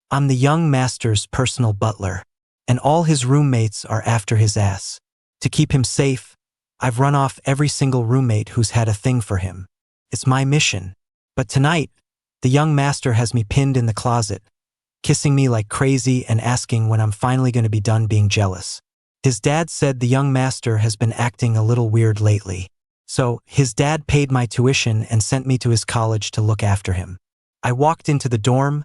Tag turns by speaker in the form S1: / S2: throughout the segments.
S1: I'm the young master's personal butler, and all his roommates are after his ass. To keep him safe, I've run off every single roommate who's had a thing for him. It's my mission. But tonight, the young master has me pinned in the closet, kissing me like crazy and asking when I'm finally going to be done being jealous. His dad said the young master has been acting a little weird lately. So, his dad paid my tuition and sent me to his college to look after him. I walked into the dorm,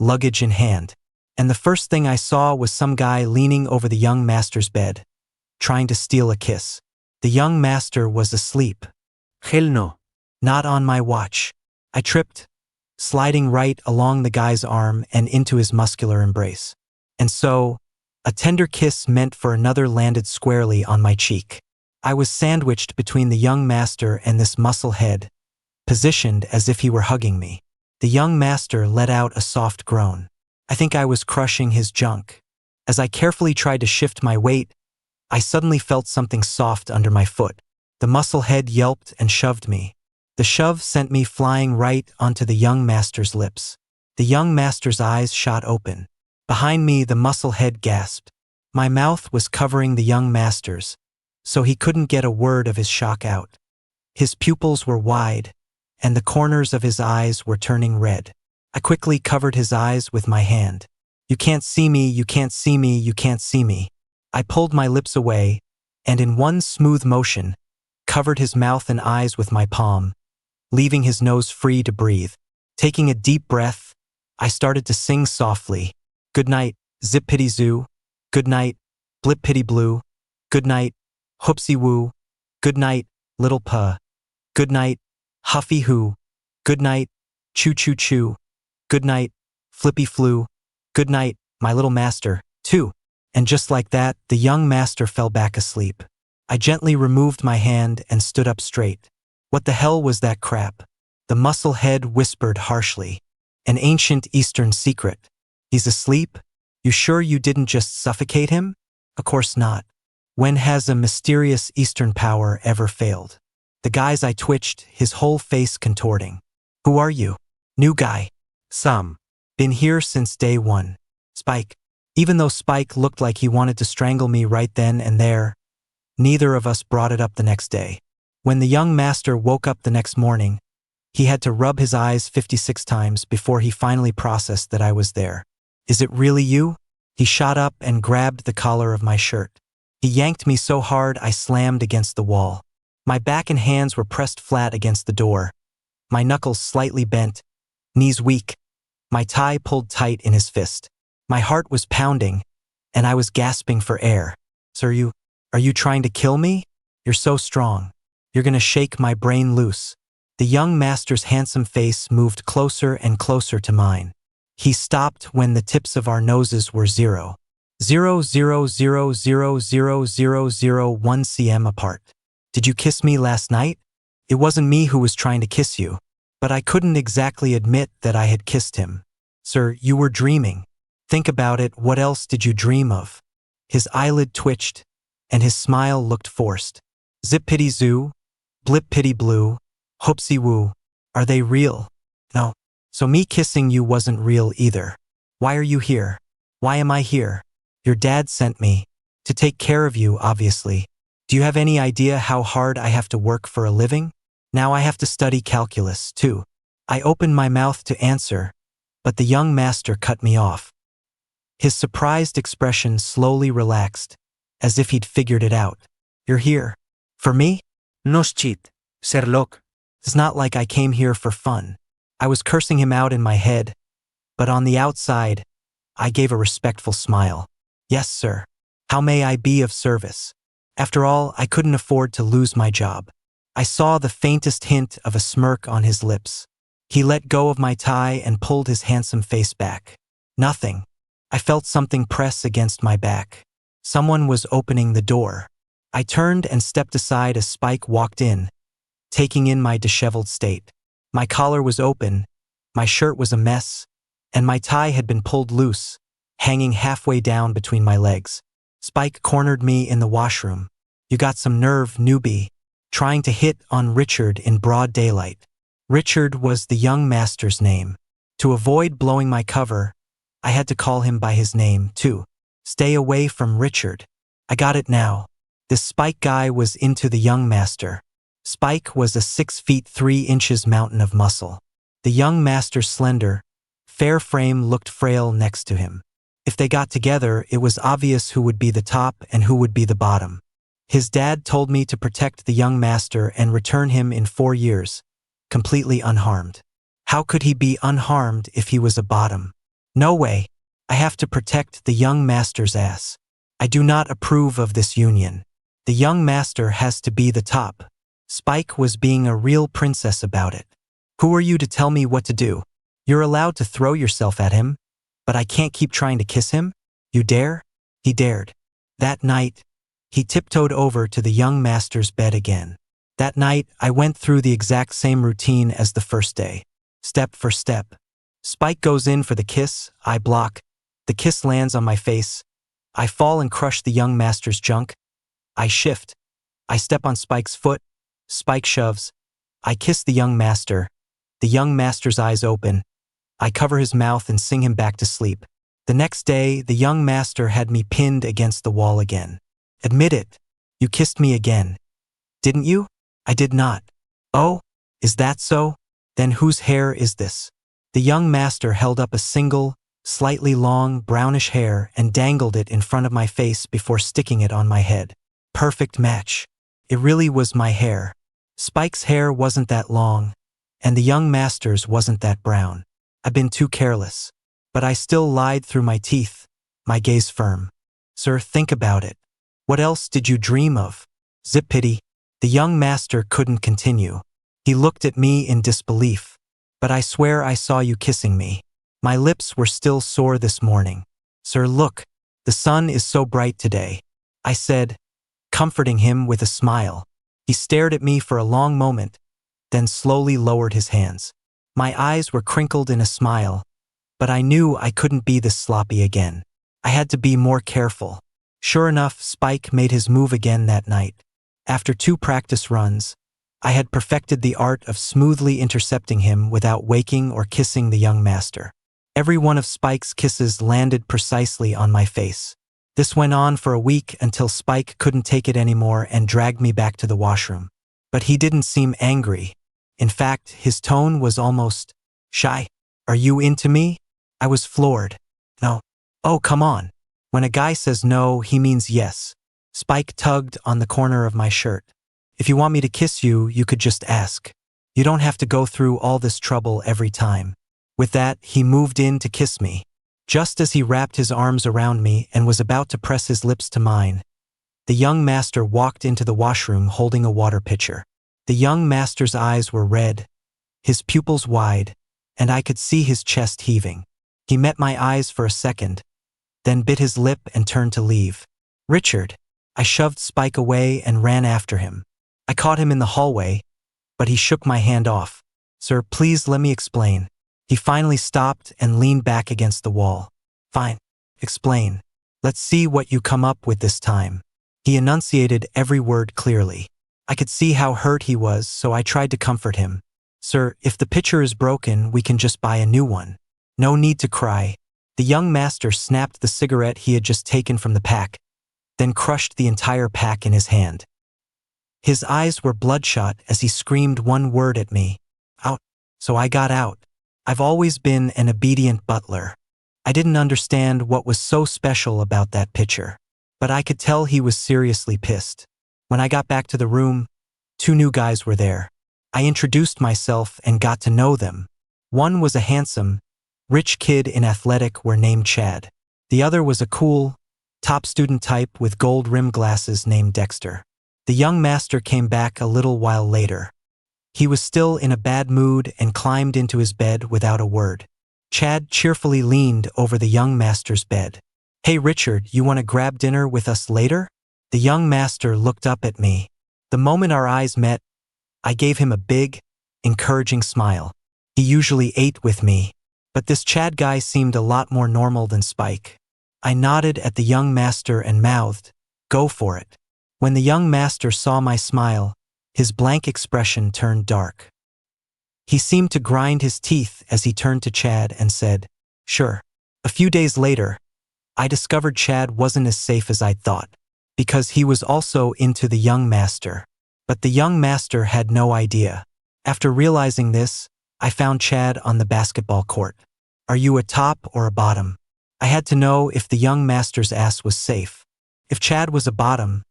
S1: luggage in hand, and the first thing I saw was some guy leaning over the young master's bed, trying to steal a kiss. The young master was asleep.
S2: Hell no.
S1: Not on my watch. I tripped, sliding right along the guy's arm and into his muscular embrace. And so, a tender kiss meant for another landed squarely on my cheek. I was sandwiched between the young master and this muscle head, positioned as if he were hugging me. The young master let out a soft groan. I think I was crushing his junk. As I carefully tried to shift my weight, I suddenly felt something soft under my foot. The muscle head yelped and shoved me. The shove sent me flying right onto the young master's lips. The young master's eyes shot open. Behind me, the muscle head gasped. My mouth was covering the young master's, so he couldn't get a word of his shock out. His pupils were wide, and the corners of his eyes were turning red. I quickly covered his eyes with my hand. You can't see me, you can't see me, you can't see me. I pulled my lips away, and in one smooth motion, covered his mouth and eyes with my palm, leaving his nose free to breathe. Taking a deep breath, I started to sing softly. Good night, zip pitty zoo. Good night, blip pitty blue. Good night, hoopsie woo. Good night, little puh. Good night, huffy hoo. Good night, choo choo choo. Good night, flippy flu. Good night, my little master, too. And just like that, the young master fell back asleep. I gently removed my hand and stood up straight. What the hell was that crap? The muscle head whispered harshly. An ancient Eastern secret. He's asleep? You sure you didn't just suffocate him? Of course not. When has a mysterious Eastern power ever failed? The guy's eye twitched, his whole face contorting. Who are you? New guy. Some. Been here since day one. Spike. Even though Spike looked like he wanted to strangle me right then and there, neither of us brought it up the next day. When the young master woke up the next morning, he had to rub his eyes 56 times before he finally processed that I was there. Is it really you? He shot up and grabbed the collar of my shirt. He yanked me so hard I slammed against the wall. My back and hands were pressed flat against the door. My knuckles slightly bent, knees weak. My tie pulled tight in his fist. My heart was pounding, and I was gasping for air. Sir, are you trying to kill me? You're so strong. You're gonna shake my brain loose. The young master's handsome face moved closer and closer to mine. He stopped when the tips of our noses were 0.000000001 cm apart. Did you kiss me last night? It wasn't me who was trying to kiss you, but I couldn't exactly admit that I had kissed him. Sir, you were dreaming. Think about it, what else did you dream of? His eyelid twitched, and his smile looked forced. Zip pitty zoo, blip pitty blue, hoopsie woo. Are they real? No. So me kissing you wasn't real either. Why are you here? Why am I here? Your dad sent me. To take care of you, obviously. Do you have any idea how hard I have to work for a living? Now I have to study calculus, too. I opened my mouth to answer, but the young master cut me off. His surprised expression slowly relaxed, as if he'd figured it out. You're here. For me?
S2: No shit, Sherlock.
S1: It's not like I came here for fun. I was cursing him out in my head, but on the outside, I gave a respectful smile. Yes, sir. How may I be of service? After all, I couldn't afford to lose my job. I saw the faintest hint of a smirk on his lips. He let go of my tie and pulled his handsome face back. Nothing. I felt something press against my back. Someone was opening the door. I turned and stepped aside as Spike walked in, taking in my disheveled state. My collar was open, my shirt was a mess, and my tie had been pulled loose, hanging halfway down between my legs. Spike cornered me in the washroom. You got some nerve, newbie, trying to hit on Richard in broad daylight. Richard was the young master's name. To avoid blowing my cover, I had to call him by his name, too. Stay away from Richard. I got it now. This Spike guy was into the young master. Spike was a 6 feet 3 inches mountain of muscle. The young master's slender, fair frame looked frail next to him. If they got together, it was obvious who would be the top and who would be the bottom. His dad told me to protect the young master and return him in 4 years, completely unharmed. How could he be unharmed if he was a bottom? No way. I have to protect the young master's ass. I do not approve of this union. The young master has to be the top. Spike was being a real princess about it. Who are you to tell me what to do? You're allowed to throw yourself at him, but I can't keep trying to kiss him? You dare? He dared. That night, he tiptoed over to the young master's bed again. That night, I went through the exact same routine as the first day, step for step. Spike goes in for the kiss, I block. The kiss lands on my face. I fall and crush the young master's junk. I shift. I step on Spike's foot. Spike shoves. I kiss the young master. The young master's eyes open. I cover his mouth and sing him back to sleep. The next day, the young master had me pinned against the wall again. Admit it. You kissed me again. Didn't you? I did not. Oh, is that so? Then whose hair is this? The young master held up a single, slightly long, brownish hair and dangled it in front of my face before sticking it on my head. Perfect match. It really was my hair. Spike's hair wasn't that long, and the young master's wasn't that brown. I've been too careless. But I still lied through my teeth, my gaze firm. Sir, think about it. What else did you dream of? Zip pity. The young master couldn't continue. He looked at me in disbelief. But I swear I saw you kissing me. My lips were still sore this morning. Sir, look. The sun is so bright today. I said, comforting him with a smile. He stared at me for a long moment, then slowly lowered his hands. My eyes were crinkled in a smile, but I knew I couldn't be this sloppy again. I had to be more careful. Sure enough, Spike made his move again that night. After 2 practice runs, I had perfected the art of smoothly intercepting him without waking or kissing the young master. Every one of Spike's kisses landed precisely on my face. This went on for a week until Spike couldn't take it anymore and dragged me back to the washroom. But he didn't seem angry. In fact, his tone was almost shy. Are you into me? I was floored. No. Oh, come on. When a guy says no, he means yes. Spike tugged on the corner of my shirt. If you want me to kiss you, you could just ask. You don't have to go through all this trouble every time. With that, he moved in to kiss me. Just as he wrapped his arms around me and was about to press his lips to mine, the young master walked into the washroom holding a water pitcher. The young master's eyes were red, his pupils wide, and I could see his chest heaving. He met my eyes for a second, then bit his lip and turned to leave. Richard. I shoved Spike away and ran after him. I caught him in the hallway, but he shook my hand off. Sir, please let me explain. He finally stopped and leaned back against the wall. Fine. Explain. Let's see what you come up with this time. He enunciated every word clearly. I could see how hurt he was, so I tried to comfort him. Sir, if the pitcher is broken, we can just buy a new one. No need to cry. The young master snapped the cigarette he had just taken from the pack, then crushed the entire pack in his hand. His eyes were bloodshot as he screamed one word at me. Out. So I got out. I've always been an obedient butler. I didn't understand what was so special about that pitcher, but I could tell he was seriously pissed. When I got back to the room, 2 new guys were there. I introduced myself and got to know them. One was a handsome, rich kid in athletic wear named Chad. The other was a cool, top student type with gold rim glasses named Dexter. The young master came back a little while later. He was still in a bad mood and climbed into his bed without a word. Chad cheerfully leaned over the young master's bed. Hey Richard, you want to grab dinner with us later? The young master looked up at me. The moment our eyes met, I gave him a big, encouraging smile. He usually ate with me, but this Chad guy seemed a lot more normal than Spike. I nodded at the young master and mouthed, "Go for it." When the young master saw my smile, his blank expression turned dark. He seemed to grind his teeth as he turned to Chad and said, "Sure." A few days later, I discovered Chad wasn't as safe as I'd thought, because he was also into the young master. But the young master had no idea. After realizing this, I found Chad on the basketball court. Are you a top or a bottom? I had to know if the young master's ass was safe. If Chad was a bottom,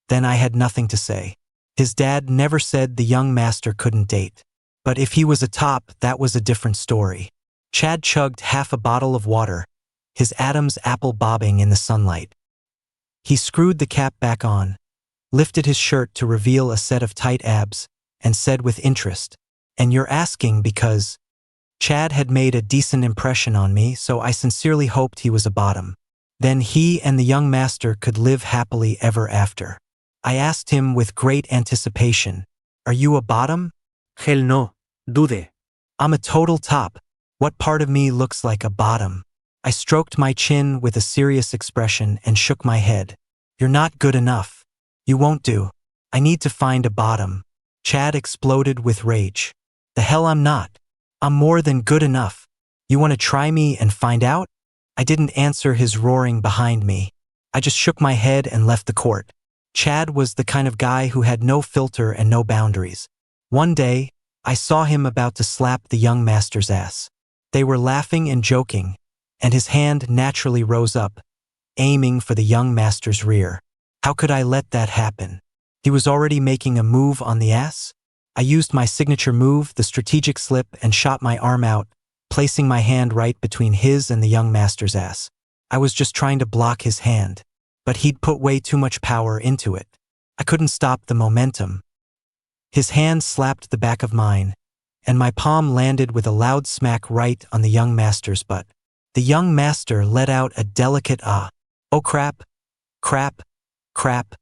S1: then I had nothing to say. His dad never said the young master couldn't date. But if he was a top, that was a different story. Chad chugged half a bottle of water, his Adam's apple bobbing in the sunlight. He screwed the cap back on, lifted his shirt to reveal a set of tight abs, and said with interest, "And you're asking because..." Chad had made a decent impression on me, so I sincerely hoped he was a bottom. Then he and the young master could live happily ever after. I asked him with great anticipation, "Are you a bottom?"
S2: Hell no, dude.
S1: "I'm a total top. What part of me looks like a bottom?" I stroked my chin with a serious expression and shook my head. "You're not good enough. You won't do. I need to find a bottom." Chad exploded with rage. "The hell I'm not. I'm more than good enough. You want to try me and find out?" I didn't answer his roaring behind me. I just shook my head and left the court. Chad was the kind of guy who had no filter and no boundaries. One day, I saw him about to slap the young master's ass. They were laughing and joking, and his hand naturally rose up, aiming for the young master's rear. How could I let that happen? He was already making a move on the ass? I used my signature move, the strategic slip, and shot my arm out, placing my hand right between his and the young master's ass. I was just trying to block his hand, but he'd put way too much power into it. I couldn't stop the momentum. His hand slapped the back of mine, and my palm landed with a loud smack right on the young master's butt. The young master let out a delicate ah. "Oh crap, crap, crap.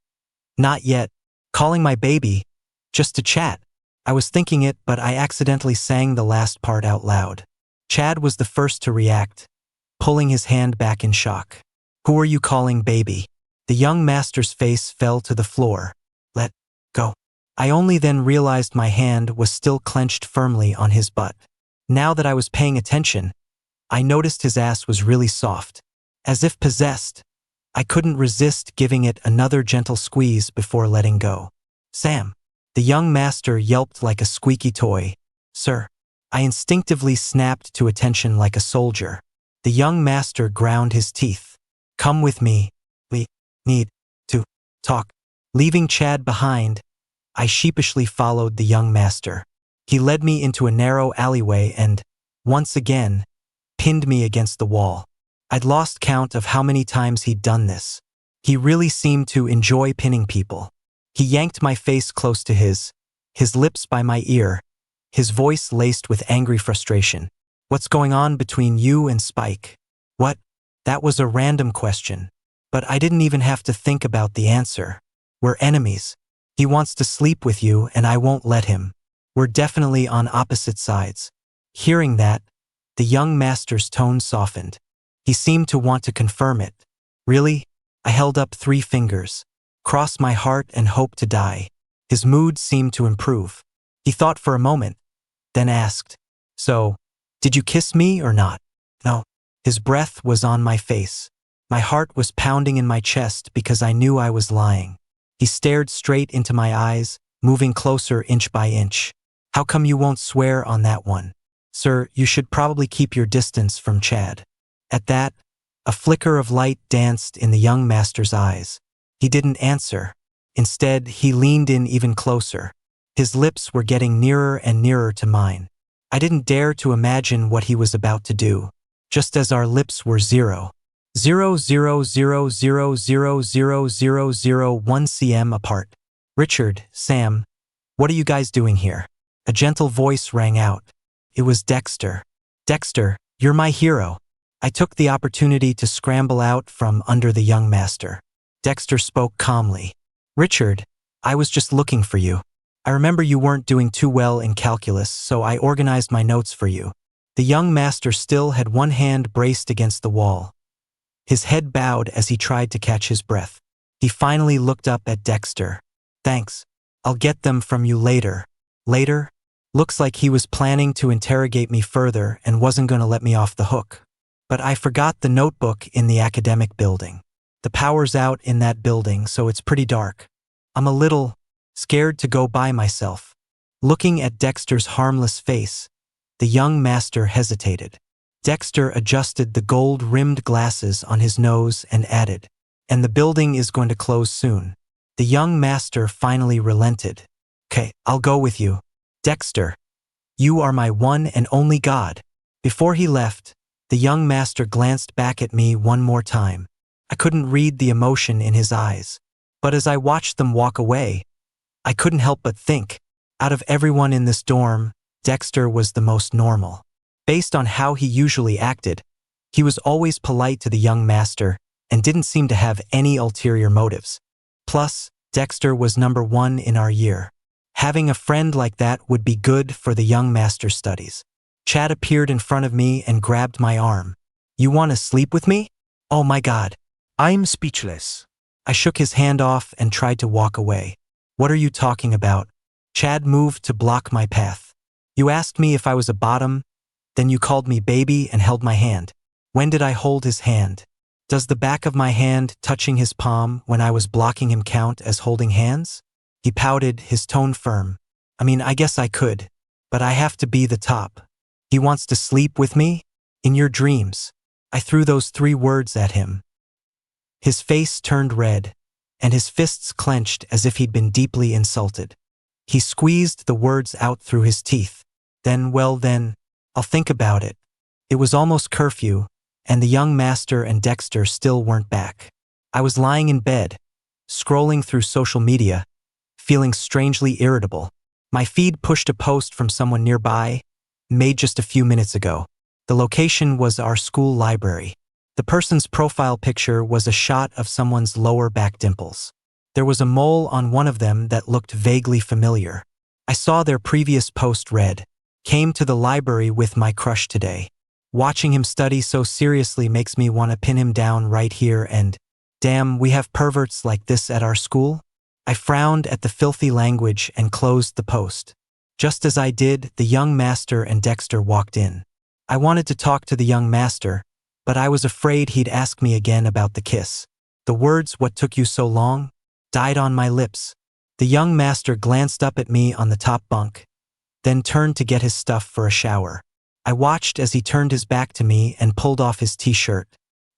S1: Not yet. Calling my baby. Just to chat." I was thinking it, but I accidentally sang the last part out loud. Chad was the first to react, pulling his hand back in shock. "Who are you calling baby?" The young master's face fell to the floor. "Let go." I only then realized my hand was still clenched firmly on his butt. Now that I was paying attention, I noticed his ass was really soft. As if possessed, I couldn't resist giving it another gentle squeeze before letting go. "Sam." The young master yelped like a squeaky toy. "Sir." I instinctively snapped to attention like a soldier. The young master ground his teeth. "Come with me. We need to talk." Leaving Chad behind, I sheepishly followed the young master. He led me into a narrow alleyway and, once again, pinned me against the wall. I'd lost count of how many times he'd done this. He really seemed to enjoy pinning people. He yanked my face close to his lips by my ear, his voice laced with angry frustration. "What's going on between you and Spike?" "What?" That was a random question, but I didn't even have to think about the answer. "We're enemies. He wants to sleep with you and I won't let him. We're definitely on opposite sides." Hearing that, the young master's tone softened. He seemed to want to confirm it. "Really?" I held up 3 fingers. "Cross my heart and hope to die." His mood seemed to improve. He thought for a moment, then asked, "So, did you kiss me or not?" "No." His breath was on my face. My heart was pounding in my chest because I knew I was lying. He stared straight into my eyes, moving closer inch by inch. "How come you won't swear on that one?" "Sir, you should probably keep your distance from Chad." At that, a flicker of light danced in the young master's eyes. He didn't answer. Instead, he leaned in even closer. His lips were getting nearer and nearer to mine. I didn't dare to imagine what he was about to do. Just as our lips were 0.00000000001 cm apart. "Richard, Sam, what are you guys doing here?" A gentle voice rang out. It was Dexter. "Dexter, you're my hero." I took the opportunity to scramble out from under the young master. Dexter spoke calmly. "Richard, I was just looking for you. I remember you weren't doing too well in calculus, so I organized my notes for you." The young master still had one hand braced against the wall. His head bowed as he tried to catch his breath. He finally looked up at Dexter. "Thanks. I'll get them from you later." "Later?" Looks like he was planning to interrogate me further and wasn't going to let me off the hook. but I forgot the notebook in the academic building. The power's out in that building, so it's pretty dark. I'm a little scared to go by myself. Looking at Dexter's harmless face, the young master hesitated. Dexter adjusted the gold-rimmed glasses on his nose and added, "And the building is going to close soon." The young master finally relented. "Okay, I'll go with you. Dexter, you are my one and only god." Before he left, the young master glanced back at me one more time. I couldn't read the emotion in his eyes. But as I watched them walk away, I couldn't help but think, out of everyone in this dorm, Dexter was the most normal. Based on how he usually acted, he was always polite to the young master and didn't seem to have any ulterior motives. Plus, Dexter was number 1 in our year. Having a friend like that would be good for the young master's studies. Chad appeared in front of me and grabbed my arm. "You want to sleep with me?" "Oh my God."
S2: I'm speechless.
S1: I shook his hand off and tried to walk away. "What are you talking about?" Chad moved to block my path. "You asked me if I was a bottom, then you called me baby and held my hand." "When did I hold his hand? Does the back of my hand touching his palm when I was blocking him count as holding hands?" He pouted, his tone firm. "I mean, I guess I could, but I have to be the top." "He wants to sleep with me? In your dreams." I threw those 3 words at him. His face turned red, and his fists clenched as if he'd been deeply insulted. He squeezed the words out through his teeth. "Then, well then, I'll think about it." It was almost curfew, and the young master and Dexter still weren't back. I was lying in bed, scrolling through social media, feeling strangely irritable. My feed pushed a post from someone nearby, made just a few minutes ago. The location was our school library. The person's profile picture was a shot of someone's lower back dimples. There was a mole on one of them that looked vaguely familiar. I saw their previous post read, "Came to the library with my crush today. Watching him study so seriously makes me want to pin him down right here and, damn, we have perverts like this at our school?" I frowned at the filthy language and closed the post. Just as I did, the young master and Dexter walked in. I wanted to talk to the young master, but I was afraid he'd ask me again about the kiss. The words, "What took you so long?" died on my lips. The young master glanced up at me on the top bunk, then turned to get his stuff for a shower. I watched as he turned his back to me and pulled off his t-shirt.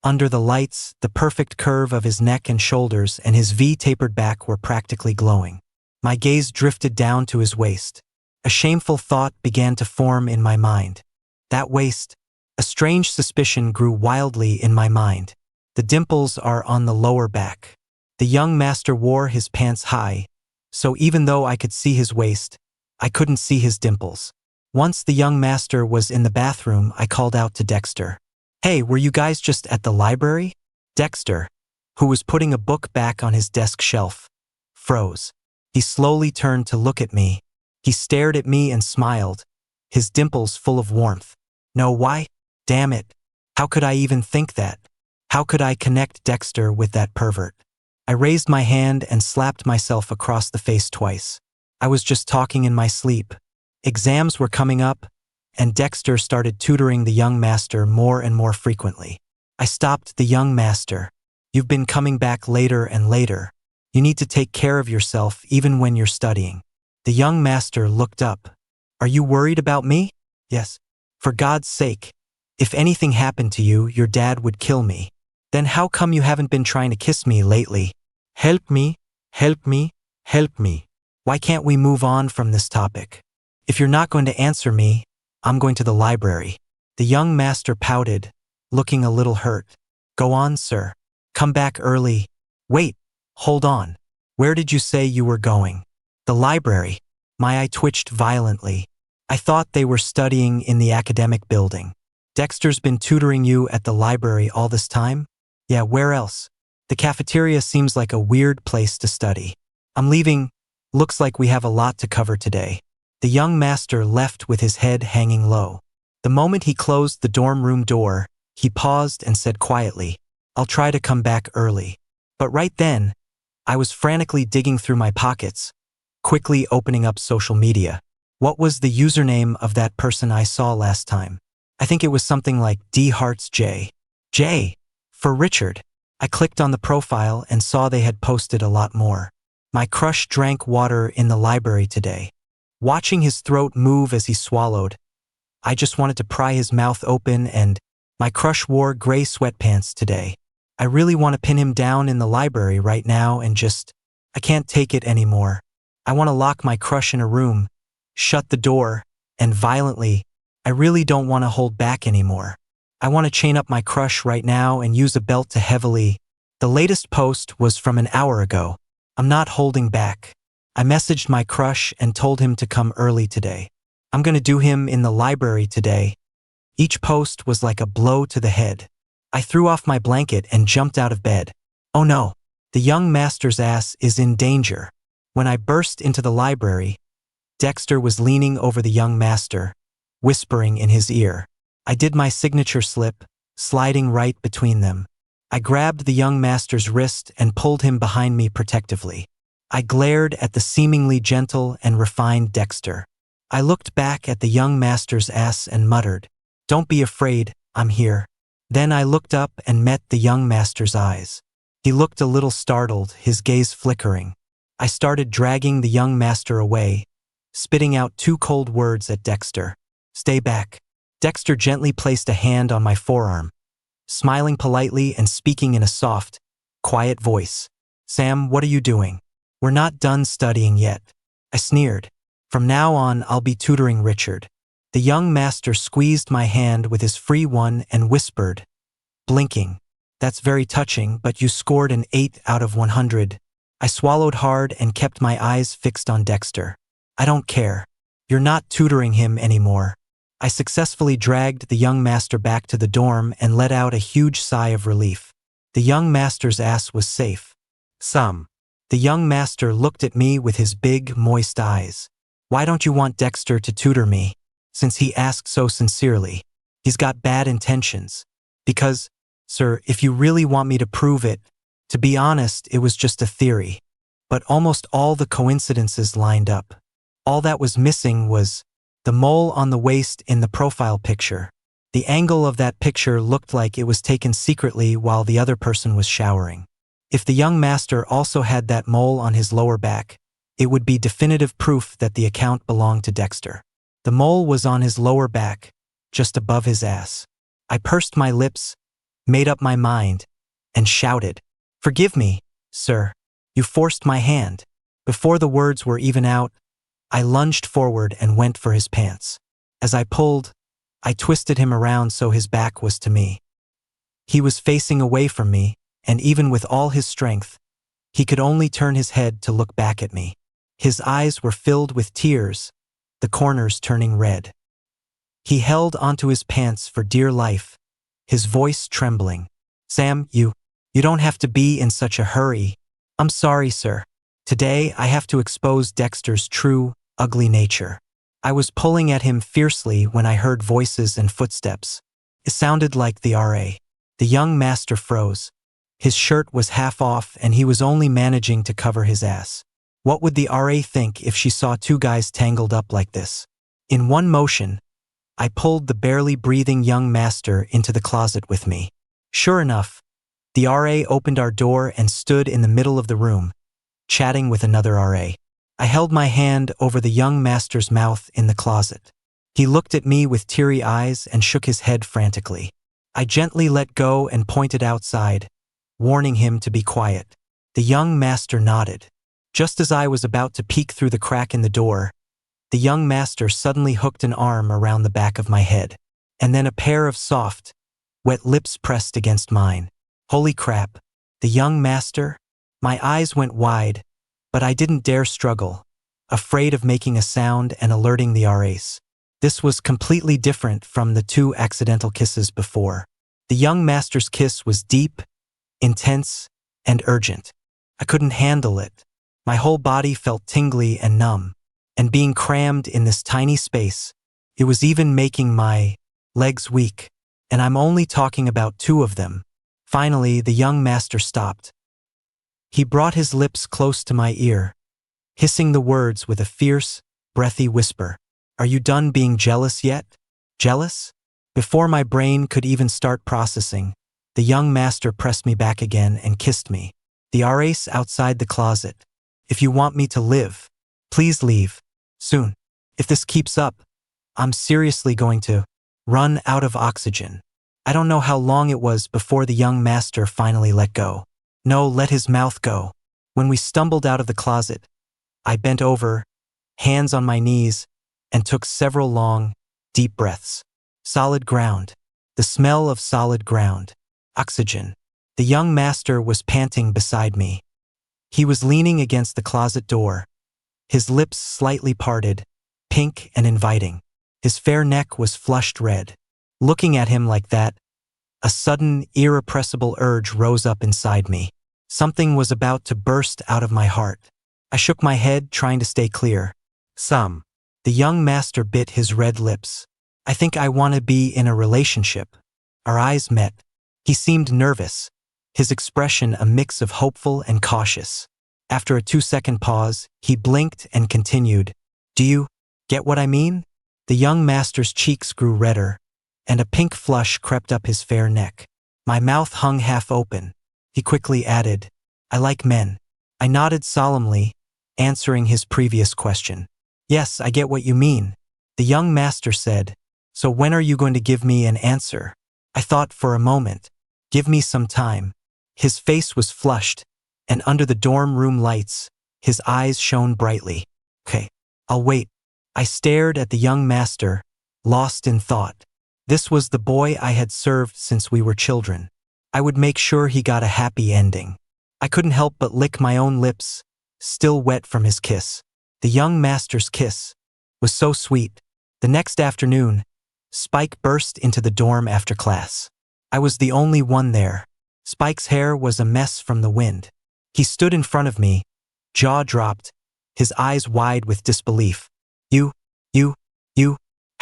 S1: Under the lights, the perfect curve of his neck and shoulders and his V-tapered back were practically glowing. My gaze drifted down to his waist. A shameful thought began to form in my mind. That waist. A strange suspicion grew wildly in my mind. The dimples are on the lower back. The young master wore his pants high, so even though I could see his waist, I couldn't see his dimples. Once the young master was in the bathroom, I called out to Dexter. "Hey, were you guys just at the library?" Dexter, who was putting a book back on his desk shelf, froze. He slowly turned to look at me. He stared at me and smiled, his dimples full of warmth. "No, why? Damn it. How could I even think that? How could I connect Dexter with that pervert?" I raised my hand and slapped myself across the face twice. I was just talking in my sleep. Exams were coming up, and Dexter started tutoring the young master more and more frequently. I stopped the young master. "You've been coming back later and later. You need to take care of yourself even when you're studying." The young master looked up. "Are you worried about me?" "Yes." "For God's sake. If anything happened to you, your dad would kill me." "Then how come you haven't been trying to kiss me lately?" "Help me, help me, help me. Why can't we move on from this topic? If you're not going to answer me, I'm going to the library." The young master pouted, looking a little hurt. "Go on, sir. Come back early." "Wait, hold on. Where did you say you were going?" "The library." My eye twitched violently. I thought they were studying in the academic building. "Dexter's been tutoring you at the library all this time?" "Yeah, where else? The cafeteria seems like a weird place to study." "I'm leaving. Looks like we have a lot to cover today." The young master left with his head hanging low. The moment he closed the dorm room door, he paused and said quietly, "I'll try to come back early." But right then, I was frantically digging through my pockets, quickly opening up social media. What was the username of that person I saw last time? I think it was something like D Hearts J. J. For Richard. I clicked on the profile and saw they had posted a lot more. My crush drank water in the library today. Watching his throat move as he swallowed, I just wanted to pry his mouth open, and my crush wore gray sweatpants today. I really want to pin him down in the library right now and I can't take it anymore. I want to lock my crush in a room, shut the door, and violently, I really don't want to hold back anymore. I want to chain up my crush right now and use a belt to heavily. The latest post was from an hour ago. I'm not holding back. I messaged my crush and told him to come early today. I'm going to do him in the library today. Each post was like a blow to the head. I threw off my blanket and jumped out of bed. Oh no, the young master's ass is in danger. When I burst into the library, Dexter was leaning over the young master, whispering in his ear. I did my signature slip, sliding right between them. I grabbed the young master's wrist and pulled him behind me protectively. I glared at the seemingly gentle and refined Dexter. I looked back at the young master's ass and muttered, "Don't be afraid, I'm here." Then I looked up and met the young master's eyes. He looked a little startled, his gaze flickering. I started dragging the young master away, spitting out 2 cold words at Dexter. "Stay back." Dexter gently placed a hand on my forearm, smiling politely and speaking in a soft, quiet voice. "Sam, what are you doing? We're not done studying yet." I sneered. "From now on, I'll be tutoring Richard." The young master squeezed my hand with his free one and whispered, blinking, "That's very touching, but you scored an 8 out of 100. I swallowed hard and kept my eyes fixed on Dexter. "I don't care. You're not tutoring him anymore." I successfully dragged the young master back to the dorm and let out a huge sigh of relief. The young master's ass was safe.
S2: Some.
S1: The young master looked at me with his big, moist eyes. "Why don't you want Dexter to tutor me?" Since he asked so sincerely. "He's got bad intentions." "Because, sir, if you really want me to prove it, to be honest, it was just a theory." But almost all the coincidences lined up. All that was missing was the mole on the waist in the profile picture. The angle of that picture looked like it was taken secretly while the other person was showering. If the young master also had that mole on his lower back, it would be definitive proof that the account belonged to Dexter. The mole was on his lower back, just above his ass. I pursed my lips, made up my mind, and shouted, "Forgive me, sir. You forced my hand." Before the words were even out, I lunged forward and went for his pants. As I pulled, I twisted him around so his back was to me. He was facing away from me, and even with all his strength, he could only turn his head to look back at me. His eyes were filled with tears, the corners turning red. He held onto his pants for dear life, his voice trembling. "Sam, you don't have to be in such a hurry." "I'm sorry, sir. Today I have to expose Dexter's true, ugly nature." I was pulling at him fiercely when I heard voices and footsteps. It sounded like the RA. The young master froze. His shirt was half off and he was only managing to cover his ass. What would the RA think if she saw 2 guys tangled up like this? In one motion, I pulled the barely breathing young master into the closet with me. Sure enough, the RA opened our door and stood in the middle of the room, chatting with another RA. I held my hand over the young master's mouth in the closet. He looked at me with teary eyes and shook his head frantically. I gently let go and pointed outside, warning him to be quiet. The young master nodded. Just as I was about to peek through the crack in the door, the young master suddenly hooked an arm around the back of my head, and then a pair of soft, wet lips pressed against mine. Holy crap, the young master? My eyes went wide, but I didn't dare struggle, afraid of making a sound and alerting the RAs. This was completely different from the 2 accidental kisses before. The young master's kiss was deep, intense, and urgent. I couldn't handle it. My whole body felt tingly and numb, and being crammed in this tiny space, it was even making my legs weak, and I'm only talking about 2 of them. Finally, the young master stopped. He brought his lips close to my ear, hissing the words with a fierce, breathy whisper. "Are you done being jealous yet? Jealous? Before my brain could even start processing, the young master pressed me back again and kissed me. The race outside the closet. If you want me to live, please leave. Soon. If this keeps up, I'm seriously going to run out of oxygen. I don't know how long it was before the young master finally let go. No, let his mouth go. When we stumbled out of the closet, I bent over, hands on my knees, and took several long, deep breaths. Solid ground. The smell of solid ground. Oxygen. The young master was panting beside me. He was leaning against the closet door, his lips slightly parted, pink and inviting. His fair neck was flushed red. Looking at him like that, a sudden, irrepressible urge rose up inside me. Something was about to burst out of my heart. I shook my head, trying to stay clear.
S2: Sam.
S1: The young master bit his red lips. I think I want to be in a relationship. Our eyes met. He seemed nervous, his expression a mix of hopeful and cautious. After a 2-second pause, he blinked and continued. Do you get what I mean? The young master's cheeks grew redder, and a pink flush crept up his fair neck. My mouth hung half open. He quickly added, I like men. I nodded solemnly, answering his previous question. Yes, I get what you mean. The young master said, so when are you going to give me an answer? I thought for a moment. Give me some time. His face was flushed, and under the dorm room lights, his eyes shone brightly. Okay, I'll wait. I stared at the young master, lost in thought. This was the boy I had served since we were children. I would make sure he got a happy ending. I couldn't help but lick my own lips, still wet from his kiss. The young master's kiss was so sweet. The next afternoon, Spike burst into the dorm after class. I was the only one there. Spike's hair was a mess from the wind. He stood in front of me, jaw dropped, his eyes wide with disbelief. You,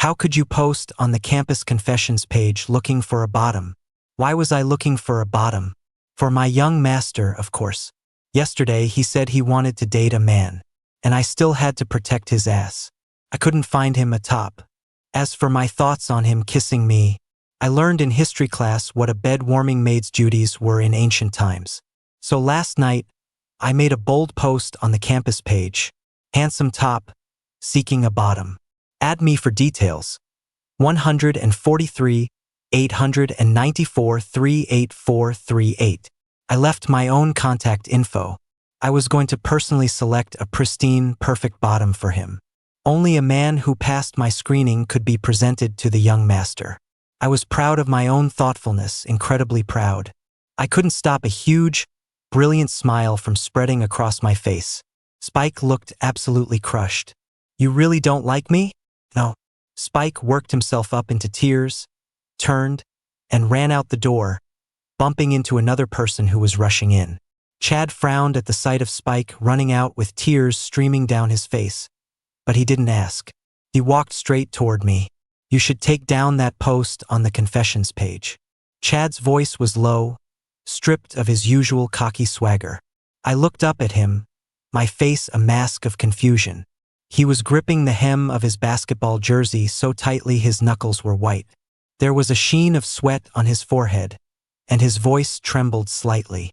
S1: how could you post on the campus confessions page looking for a bottom? Why was I looking for a bottom? For my young master, of course. Yesterday he said he wanted to date a man, and I still had to protect his ass. I couldn't find him a top. As for my thoughts on him kissing me, I learned in history class what a bed-warming maid's duties were in ancient times. So last night, I made a bold post on the campus page. Handsome top, seeking a bottom. Add me for details. 143 894 38438. I left my own contact info. I was going to personally select a pristine, perfect bottom for him. Only a man who passed my screening could be presented to the young master. I was proud of my own thoughtfulness, incredibly proud. I couldn't stop a huge, brilliant smile from spreading across my face. Spike looked absolutely crushed. You really don't like me? No. Spike worked himself up into tears, turned, and ran out the door, bumping into another person who was rushing in. Chad frowned at the sight of Spike running out with tears streaming down his face, but he didn't ask. He walked straight toward me. You should take down that post on the confessions page. Chad's voice was low, stripped of his usual cocky swagger. I looked up at him, my face a mask of confusion. He was gripping the hem of his basketball jersey so tightly his knuckles were white. There was a sheen of sweat on his forehead, and his voice trembled slightly.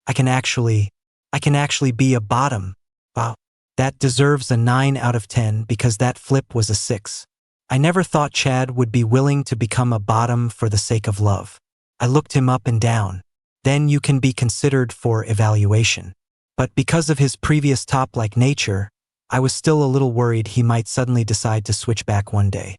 S1: I can actually be a bottom. Wow. That deserves a 9 out of 10 because that flip was a 6. I never thought Chad would be willing to become a bottom for the sake of love. I looked him up and down. Then you can be considered for evaluation. But because of his previous top-like nature, I was still a little worried he might suddenly decide to switch back one day.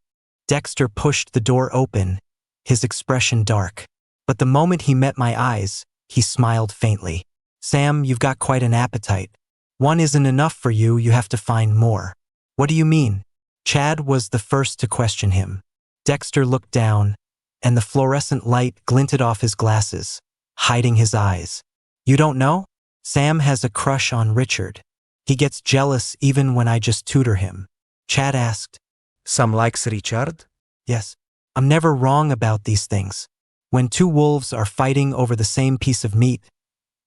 S1: Dexter pushed the door open, his expression dark. But the moment he met my eyes, he smiled faintly. Sam, you've got quite an appetite. One isn't enough for you, you have to find more. What do you mean? Chad was the first to question him. Dexter looked down, and the fluorescent light glinted off his glasses, hiding his eyes. You don't know? Sam has a crush on Richard. He gets jealous even when I just tutor him. Chad asked.
S2: Sam likes Richard?
S1: Yes. I'm never wrong about these things. When two wolves are fighting over the same piece of meat,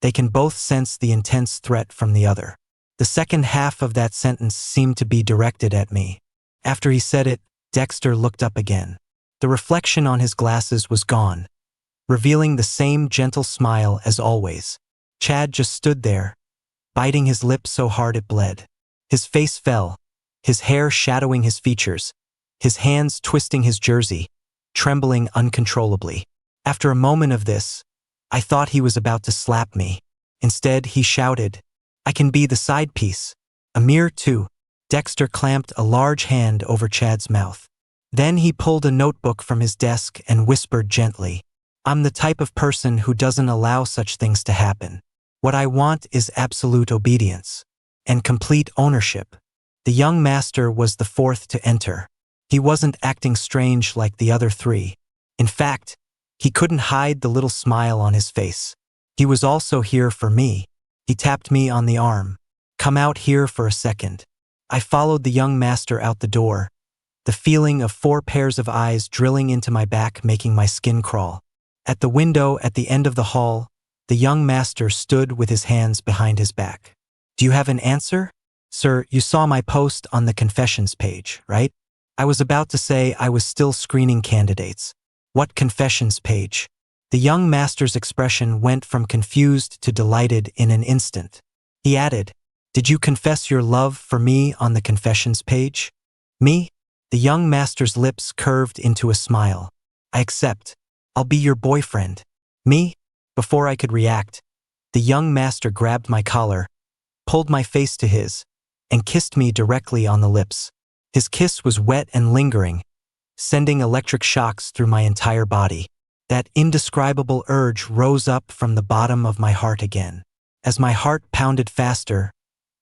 S1: they can both sense the intense threat from the other. The second half of that sentence seemed to be directed at me. After he said it, Dexter looked up again. The reflection on his glasses was gone, revealing the same gentle smile as always. Chad just stood there, biting his lip so hard it bled. His face fell, his hair shadowing his features, his hands twisting his jersey, trembling uncontrollably. After a moment of this, I thought he was about to slap me. Instead, he shouted, "I can be the side piece." Amir too. Dexter clamped a large hand over Chad's mouth. Then he pulled a notebook from his desk and whispered gently, "I'm the type of person who doesn't allow such things to happen. What I want is absolute obedience and complete ownership." The young master was the fourth to enter. He wasn't acting strange like the other three. In fact, he couldn't hide the little smile on his face. He was also here for me. He tapped me on the arm. "Come out here for a second." I followed the young master out the door, the feeling of 4 pairs of eyes drilling into my back making my skin crawl. At the window at the end of the hall, the young master stood with his hands behind his back. "Do you have an answer?" "Sir, you saw my post on the confessions page, right?" I was about to say I was still screening candidates. "What confessions page?" The young master's expression went from confused to delighted in an instant. He added, "Did you confess your love for me on the confessions page?" "Me?" The young master's lips curved into a smile. "I accept. I'll be your boyfriend." "Me?" Before I could react, the young master grabbed my collar, pulled my face to his, and kissed me directly on the lips. His kiss was wet and lingering, sending electric shocks through my entire body. That indescribable urge rose up from the bottom of my heart again. As my heart pounded faster,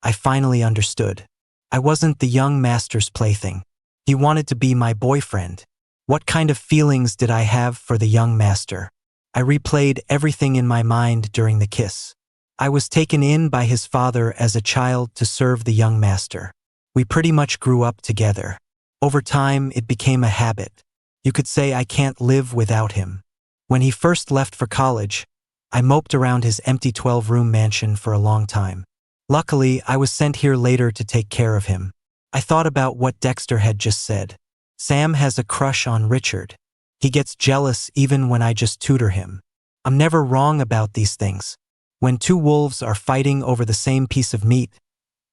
S1: I finally understood. I wasn't the young master's plaything. He wanted to be my boyfriend. What kind of feelings did I have for the young master? I replayed everything in my mind during the kiss. I was taken in by his father as a child to serve the young master. We pretty much grew up together. Over time, it became a habit. You could say I can't live without him. When he first left for college, I moped around his empty 12-room mansion for a long time. Luckily, I was sent here later to take care of him. I thought about what Dexter had just said. Sam has a crush on Richard. He gets jealous even when I just tutor him. I'm never wrong about these things. When 2 wolves are fighting over the same piece of meat,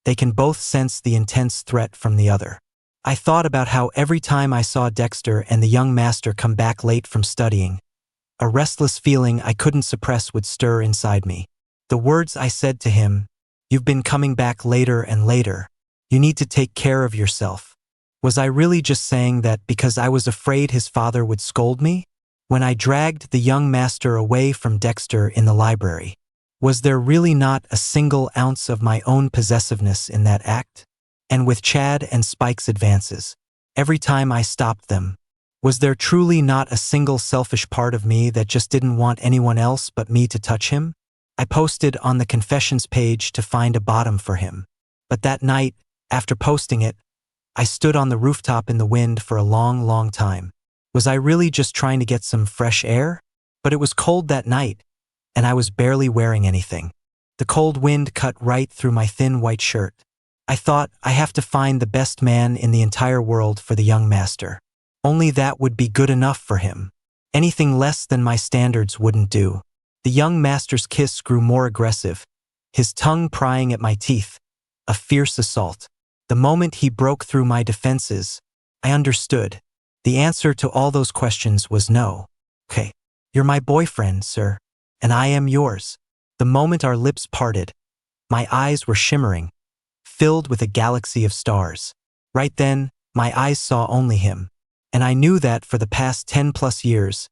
S1: they can both sense the intense threat from the other. I thought about how every time I saw Dexter and the young master come back late from studying, a restless feeling I couldn't suppress would stir inside me. The words I said to him, "You've been coming back later and later. You need to take care of yourself." Was I really just saying that because I was afraid his father would scold me? When I dragged the young master away from Dexter in the library, was there really not a single ounce of my own possessiveness in that act? And with Chad and Spike's advances, every time I stopped them, was there truly not a single selfish part of me that just didn't want anyone else but me to touch him? I posted on the confessions page to find a bottom for him. But that night, after posting it, I stood on the rooftop in the wind for a long, long time. Was I really just trying to get some fresh air? But it was cold that night, and I was barely wearing anything. The cold wind cut right through my thin white shirt. I thought, I have to find the best man in the entire world for the young master. Only that would be good enough for him. Anything less than my standards wouldn't do. The young master's kiss grew more aggressive, his tongue prying at my teeth, a fierce assault. The moment he broke through my defenses, I understood. The answer to all those questions was no. "Okay, you're my boyfriend, sir, and I am yours." The moment our lips parted, my eyes were shimmering, filled with a galaxy of stars. Right then, my eyes saw only him. And I knew that for the past 10+ years,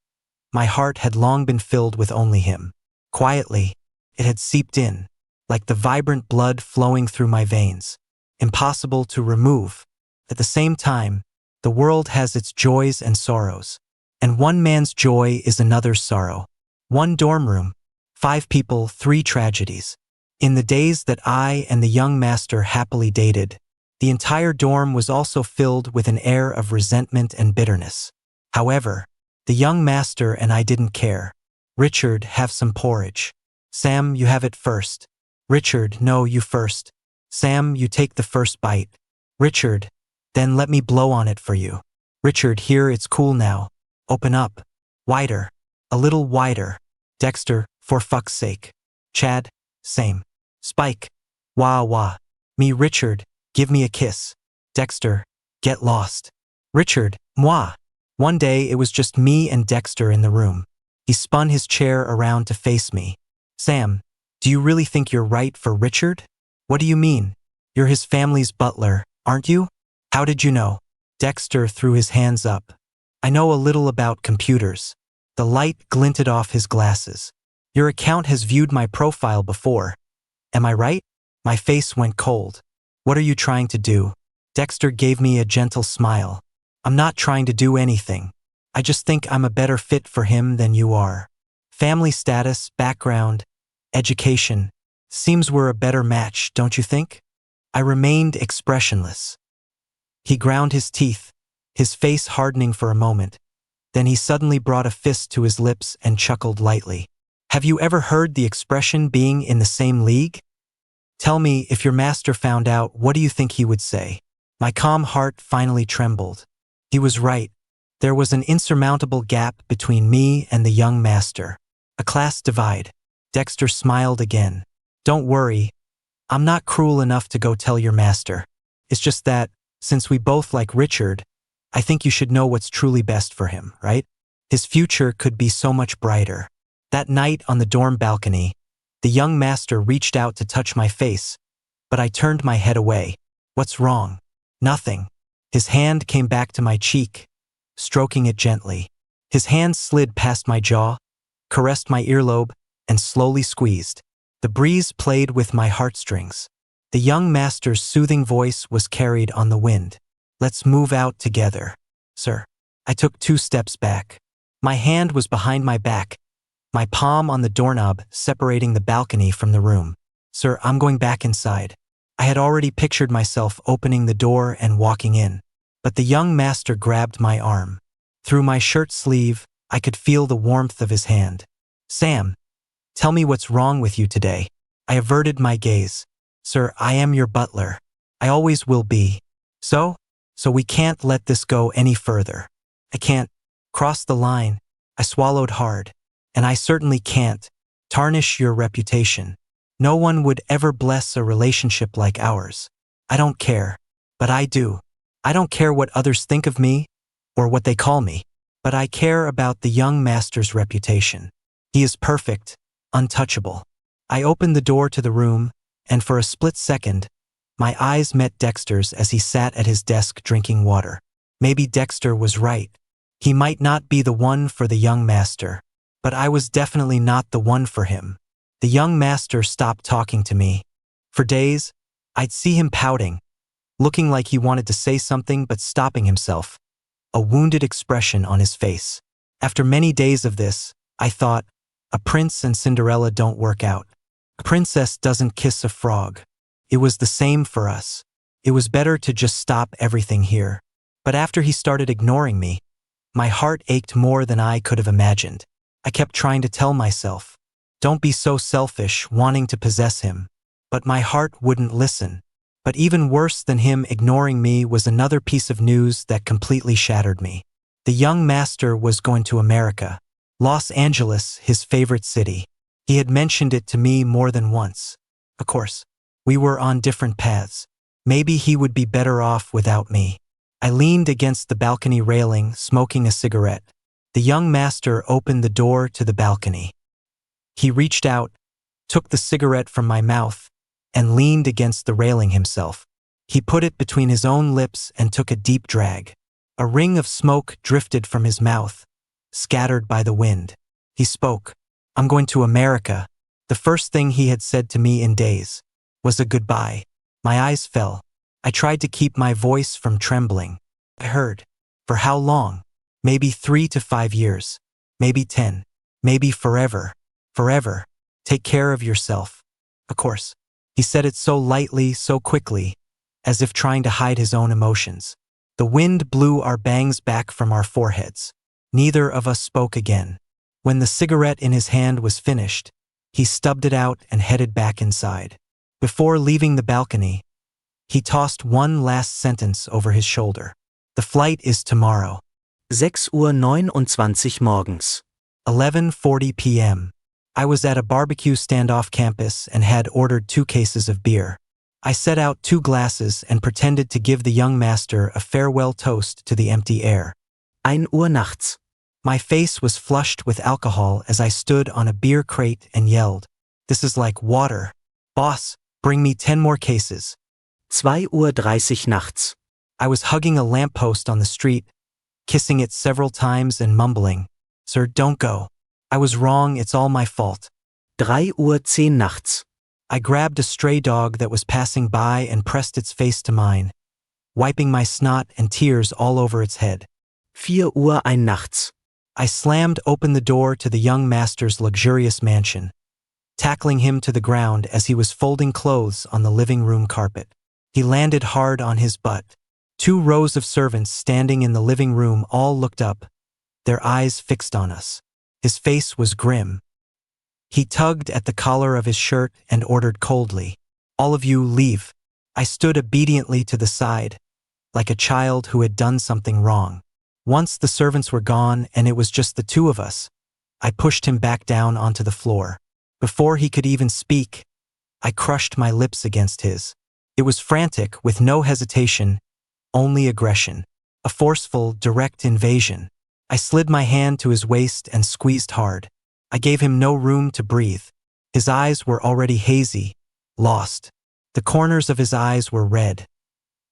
S1: my heart had long been filled with only him. Quietly, it had seeped in, like the vibrant blood flowing through my veins. Impossible to remove. At the same time, the world has its joys and sorrows. And one man's joy is another's sorrow. One dorm room, 5 people, 3 tragedies. In the days that I and the young master happily dated, the entire dorm was also filled with an air of resentment and bitterness. However, the young master and I didn't care. "Richard, have some porridge." "Sam, you have it first." "Richard, no, you first." "Sam, you take the first bite." "Richard, then let me blow on it for you." "Richard, here, it's cool now. Open up. Wider. A little wider. Dexter, for fuck's sake. Chad, same. Spike, wah wah. Me Richard, give me a kiss. Dexter, get lost. Richard, moi. One day it was just me and Dexter in the room. He spun his chair around to face me. Sam, do you really think you're right for Richard? What do you mean? You're his family's butler, aren't you? How did you know? Dexter threw his hands up. I know a little about computers. The light glinted off his glasses. Your account has viewed my profile before. Am I right? My face went cold. What are you trying to do? Dexter gave me a gentle smile. I'm not trying to do anything. I just think I'm a better fit for him than you are. Family status, background, education. Seems we're a better match, don't you think? I remained expressionless. He ground his teeth, his face hardening for a moment. Then he suddenly brought a fist to his lips and chuckled lightly. Have you ever heard the expression being in the same league? Tell me, if your master found out, what do you think he would say? My calm heart finally trembled. He was right. There was an insurmountable gap between me and the young master. A class divide. Dexter smiled again. Don't worry. I'm not cruel enough to go tell your master. It's just that, since we both like Richard, I think you should know what's truly best for him, right? His future could be so much brighter. That night on the dorm balcony, the young master reached out to touch my face, but I turned my head away. What's wrong? Nothing. His hand came back to my cheek, stroking it gently. His hand slid past my jaw, caressed my earlobe, and slowly squeezed. The breeze played with my heartstrings. The young master's soothing voice was carried on the wind. Let's move out together, sir. I took 2 steps back. My hand was behind my back, my palm on the doorknob separating the balcony from the room. Sir, I'm going back inside. I had already pictured myself opening the door and walking in. But the young master grabbed my arm. Through my shirt sleeve, I could feel the warmth of his hand. Sam, tell me what's wrong with you today. I averted my gaze. Sir, I am your butler. I always will be. So we can't let this go any further. I can't cross the line. I swallowed hard. And I certainly can't tarnish your reputation. No one would ever bless a relationship like ours. I don't care, but I do. I don't care what others think of me or what they call me, but I care about the young master's reputation. He is perfect, untouchable. I opened the door to the room, and for a split second, my eyes met Dexter's as he sat at his desk drinking water. Maybe Dexter was right. He might not be the one for the young master, but I was definitely not the one for him. The young master stopped talking to me. For days, I'd see him pouting, looking like he wanted to say something but stopping himself, a wounded expression on his face. After many days of this, I thought, a prince and Cinderella don't work out. A princess doesn't kiss a frog. It was the same for us. It was better to just stop everything here. But after he started ignoring me, my heart ached more than I could have imagined. I kept trying to tell myself, don't be so selfish, wanting to possess him. But my heart wouldn't listen. But even worse than him ignoring me was another piece of news that completely shattered me. The young master was going to America. Los Angeles, his favorite city. He had mentioned it to me more than once. Of course, we were on different paths. Maybe he would be better off without me. I leaned against the balcony railing, smoking a cigarette. The young master opened the door to the balcony. He reached out, took the cigarette from my mouth, and leaned against the railing himself. He put it between his own lips and took a deep drag. A ring of smoke drifted from his mouth, scattered by the wind. He spoke. I'm going to America. The first thing he had said to me in days was a goodbye. My eyes fell. I tried to keep my voice from trembling. I heard. For how long? Maybe 3 to 5 years. Maybe 10. Maybe forever. Forever. Take care of yourself. Of course. He said it so lightly, so quickly, as if trying to hide his own emotions. The wind blew our bangs back from our foreheads. Neither of us spoke again. When the cigarette in his hand was finished, he stubbed it out and headed back inside. Before leaving the balcony, he tossed one last sentence over his shoulder. The flight is tomorrow.
S2: 6:29 Uhr morgens.
S1: 11:40 p.m. I was at a barbecue stand off campus and had ordered 2 cases of beer. I set out 2 glasses and pretended to give the young master a farewell toast to the empty air.
S2: 1 Uhr nachts.
S1: My face was flushed with alcohol as I stood on a beer crate and yelled, "This is like water. Boss, bring me 10 more cases."
S2: 2:30 Uhr nachts.
S1: I was hugging a lamppost on the street, kissing it several times and mumbling, "Sir, don't go. I was wrong, it's all my fault."
S2: 3:10 Uhr nachts.
S1: I grabbed a stray dog that was passing by and pressed its face to mine, wiping my snot and tears all over its head.
S2: 4:01 nachts.
S1: I slammed open the door to the young master's luxurious mansion, tackling him to the ground as he was folding clothes on the living room carpet. He landed hard on his butt. 2 rows of servants standing in the living room all looked up, their eyes fixed on us. His face was grim. He tugged at the collar of his shirt and ordered coldly, "All of you leave." I stood obediently to the side, like a child who had done something wrong. Once the servants were gone and it was just the 2 of us, I pushed him back down onto the floor. Before he could even speak, I crushed my lips against his. It was frantic, with no hesitation, only aggression. A forceful, direct invasion. I slid my hand to his waist and squeezed hard. I gave him no room to breathe. His eyes were already hazy, lost. The corners of his eyes were red,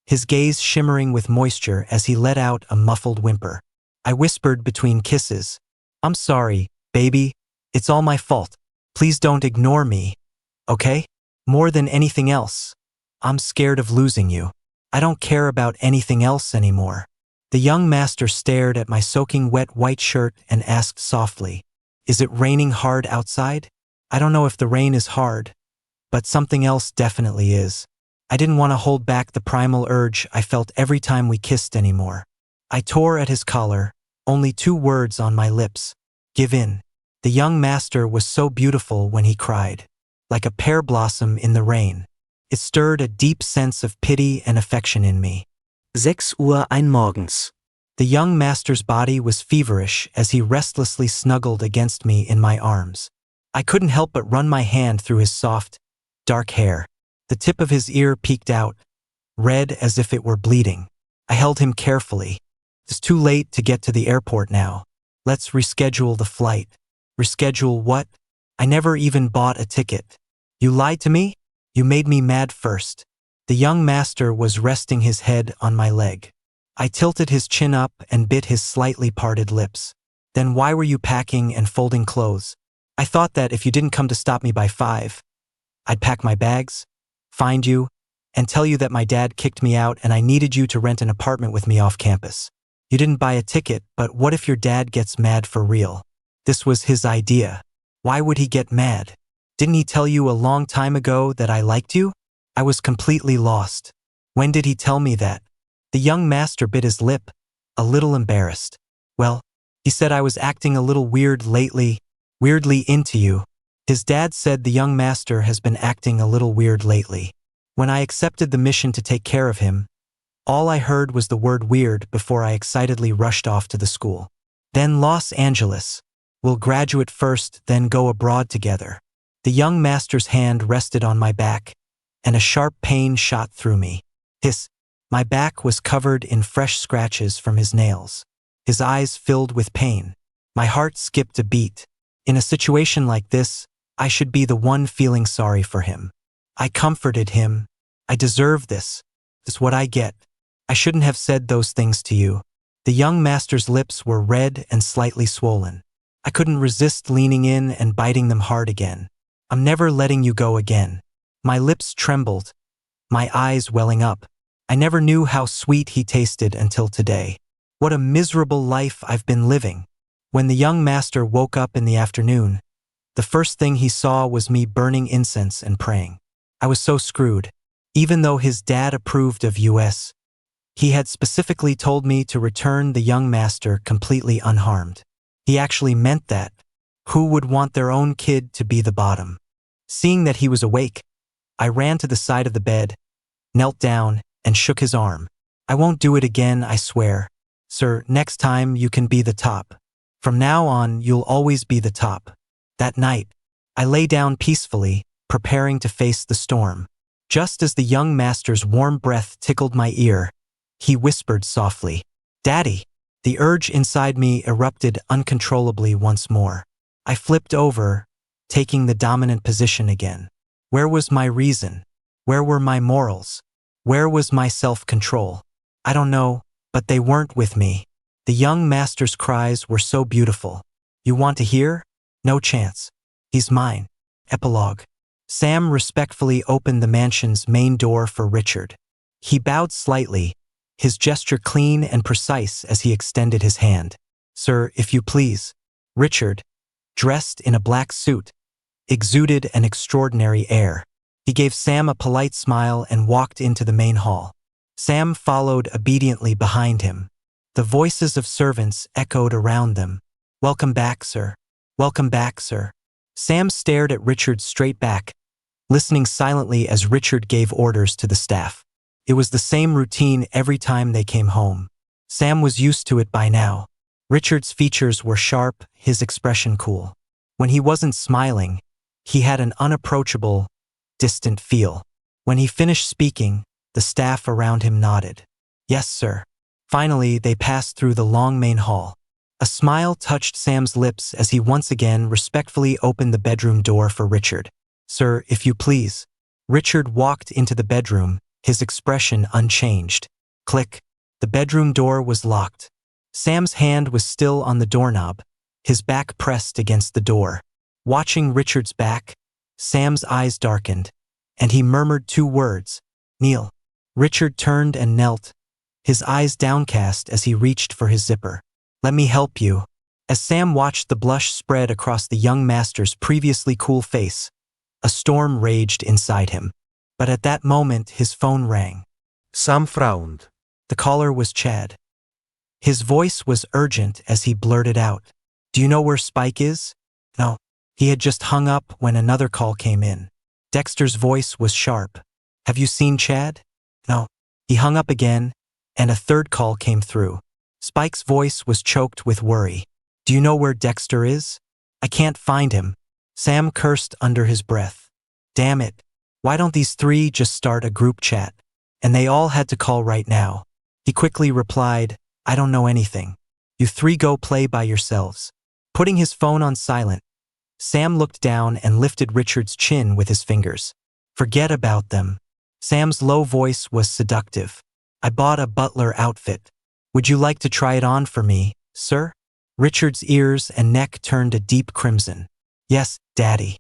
S1: his gaze shimmering with moisture as he let out a muffled whimper. I whispered between kisses, "I'm sorry, baby. It's all my fault. Please don't ignore me, okay? More than anything else, I'm scared of losing you. I don't care about anything else anymore." The young master stared at my soaking wet white shirt and asked softly, "Is it raining hard outside?" I don't know if the rain is hard, but something else definitely is. I didn't want to hold back the primal urge I felt every time we kissed anymore. I tore at his collar, only 2 words on my lips: "Give in." The young master was so beautiful when he cried, like a pear blossom in the rain. It stirred a deep sense of pity and affection in me.
S2: 6:01 morgens.
S1: The young master's body was feverish as he restlessly snuggled against me in my arms. I couldn't help but run my hand through his soft, dark hair. The tip of his ear peeked out, red as if it were bleeding. I held him carefully. "It's too late to get to the airport now. Let's reschedule the flight." "Reschedule what? I never even bought a ticket. You lied to me? You made me mad first." The young master was resting his head on my leg. I tilted his chin up and bit his slightly parted lips. "Then why were you packing and folding clothes? I thought that if you didn't come to stop me by 5, I'd pack my bags, find you, and tell you that my dad kicked me out and I needed you to rent an apartment with me off campus. You didn't buy a ticket, but what if your dad gets mad for real? This was his idea. Why would he get mad? Didn't he tell you a long time ago that I liked you?" I was completely lost. When did he tell me that? The young master bit his lip, a little embarrassed. "Well, he said I was acting a little weird lately, weirdly into you." His dad said the young master has been acting a little weird lately. When I accepted the mission to take care of him, all I heard was the word weird before I excitedly rushed off to the school. "Then Los Angeles. We'll graduate first, then go abroad together." The young master's hand rested on my back, and a sharp pain shot through me. My back was covered in fresh scratches from his nails. His eyes filled with pain. My heart skipped a beat. In a situation like this, I should be the one feeling sorry for him. I comforted him. "I deserve this. This is what I get. I shouldn't have said those things to you." The young master's lips were red and slightly swollen. I couldn't resist leaning in and biting them hard again. "I'm never letting you go again." My lips trembled, my eyes welling up. I never knew how sweet he tasted until today. What a miserable life I've been living. When the young master woke up in the afternoon, the first thing he saw was me burning incense and praying. I was so screwed. Even though his dad approved of US, he had specifically told me to return the young master completely unharmed. He actually meant that. Who would want their own kid to be the bottom? Seeing that he was awake, I ran to the side of the bed, knelt down, and shook his arm. "I won't do it again, I swear. Sir, next time you can be the top. From now on, you'll always be the top. That night, I lay down peacefully, preparing to face the storm. Just as the young master's warm breath tickled my ear, he whispered softly, "Daddy." The urge inside me erupted uncontrollably once more. I flipped over, taking the dominant position again. Where was my reason? Where were my morals? Where was my self-control? I don't know, but they weren't with me. The young master's cries were so beautiful. You want to hear? No chance. He's mine. Epilogue. Sam respectfully opened the mansion's main door for Richard. He bowed slightly, his gesture clean and precise as he extended his hand. "Sir, if you please." Richard, dressed in a black suit, exuded an extraordinary air. He gave Sam a polite smile and walked into the main hall. Sam followed obediently behind him. The voices of servants echoed around them. "Welcome back, sir. Welcome back, sir." Sam stared at Richard's straight back, listening silently as Richard gave orders to the staff. It was the same routine every time they came home. Sam was used to it by now. Richard's features were sharp, his expression cool. When he wasn't smiling, he had an unapproachable, distant feel. When he finished speaking, the staff around him nodded. "Yes, sir." Finally, they passed through the long main hall. A smile touched Sam's lips as he once again respectfully opened the bedroom door for Richard. "Sir, if you please." Richard walked into the bedroom, his expression unchanged. Click. The bedroom door was locked. Sam's hand was still on the doorknob, his back pressed against the door. Watching Richard's back, Sam's eyes darkened, and he murmured two words, "Kneel." Richard turned and knelt, his eyes downcast as he reached for his zipper. "Let me help you." As Sam watched the blush spread across the young master's previously cool face, a storm raged inside him. But at that moment, his phone rang.
S3: Sam frowned.
S1: The caller was Chad. His voice was urgent as he blurted out, "Do you know where Spike is?" No. He had just hung up when another call came in. Dexter's voice was sharp. "Have you seen Chad?" No. He hung up again, and a third call came through. Spike's voice was choked with worry. "Do you know where Dexter is?" "I can't find him." Sam cursed under his breath. Damn it. Why don't these three just start a group chat? And they all had to call right now. He quickly replied, "I don't know anything. You three go play by yourselves." Putting his phone on silent, Sam looked down and lifted Richard's chin with his fingers. "Forget about them." Sam's low voice was seductive. "I bought a Butler outfit. Would you like to try it on for me, sir?" Richard's ears and neck turned a deep crimson. "Yes, Daddy."